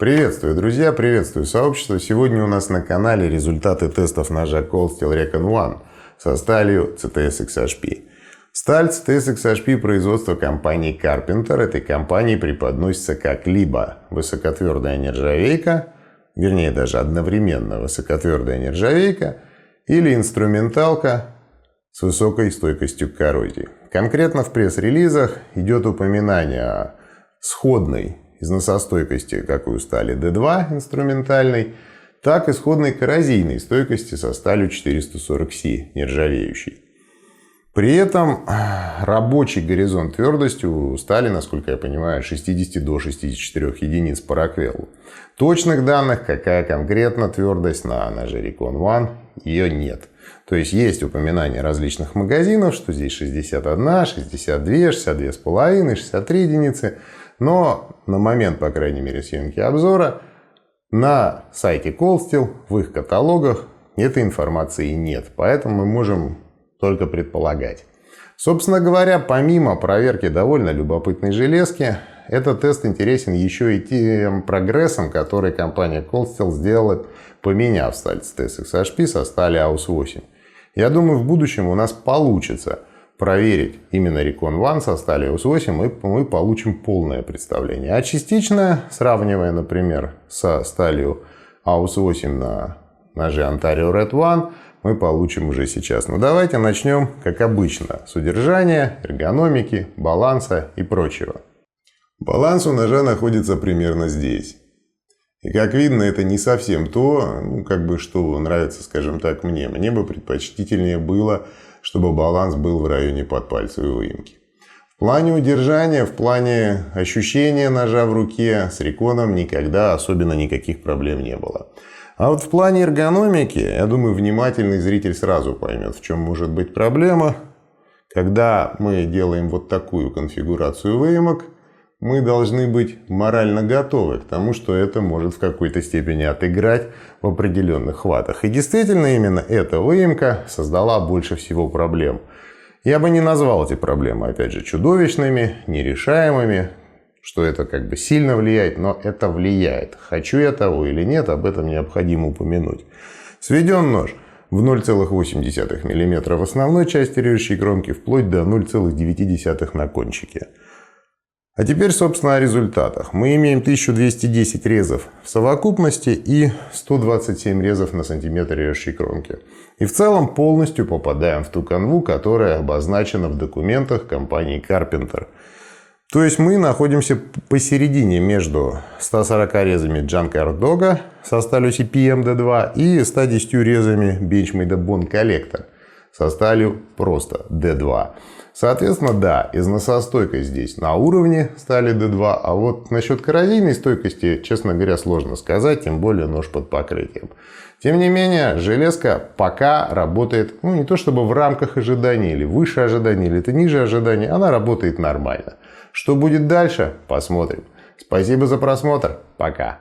Приветствую, друзья, приветствую сообщество. Сегодня у нас на канале результаты тестов ножа Cold Steel Recon One со сталью CTS XHP. Сталь CTS XHP производства компании Carpenter. Этой компании преподносится как либо высокотвердая нержавейка, вернее даже одновременно высокотвердая нержавейка, или инструменталка с высокой стойкостью к коррозии. Конкретно в пресс-релизах идет упоминание о сходной износостойкости, как и у стали D2 инструментальной, так и сходной коррозийной стойкости со сталью 440C нержавеющей. При этом рабочий горизонт твердости у стали, насколько я понимаю, от 60 до 64 единиц по Роквеллу. Точных данных, какая конкретно твердость на ноже Recon One, ее нет. То есть есть упоминания различных магазинов, что здесь 61, 62, 62,5, 63 единицы. Но на момент, по крайней мере, съемки обзора, на сайте Cold Steel, в их каталогах этой информации нет. Поэтому мы можем только предполагать. Собственно говоря, помимо проверки довольно любопытной железки, этот тест интересен еще и тем прогрессом, который компания Cold Steel сделала, поменяв сталь CTS XHP со стали AUS-8. Я думаю, в будущем у нас получится проверить именно Recon One со стали AUS-8, и мы получим полное представление. А частично, сравнивая, например, со сталью AUS-8 на ноже Ontario Red One, мы получим уже сейчас. Но давайте начнем, как обычно, с удержания, эргономики, баланса и прочего. Баланс у ножа находится примерно здесь. И как видно, это не совсем то, что нравится, скажем так, мне. Мне бы предпочтительнее было, чтобы баланс был в районе подпальцевой выемки. В плане удержания, в плане ощущения ножа в руке с Recon никогда особенно никаких проблем не было. А вот в плане эргономики, я думаю, внимательный зритель сразу поймет, в чем может быть проблема. Когда мы делаем вот такую конфигурацию выемок, мы должны быть морально готовы к тому, что это может в какой-то степени отыграть в определенных хватах. И действительно, именно эта выемка создала больше всего проблем. Я бы не назвал эти проблемы, опять же, чудовищными, нерешаемыми, что это сильно влияет, но это влияет. Хочу я того или нет, об этом необходимо упомянуть. Сведен нож в 0,8 мм в основной части режущей кромки, вплоть до 0,9 на кончике. А теперь, собственно, о результатах. Мы имеем 1210 резов в совокупности и 127 резов на сантиметр режущей кромки. И в целом полностью попадаем в ту канву, которая обозначена в документах компании Carpenter. То есть мы находимся посередине между 140 резами Junkyard Dog со сталью CPM D2 и 110 резами Benchmade Bond Collector со сталью просто D2. Соответственно, да, износостойкость здесь на уровне стали D2, а вот насчет коррозийной стойкости, честно говоря, сложно сказать, тем более нож под покрытием. Тем не менее, железка пока работает, не то чтобы в рамках ожиданий, или выше ожиданий, или ниже ожиданий, она работает нормально. Что будет дальше, посмотрим. Спасибо за просмотр, пока.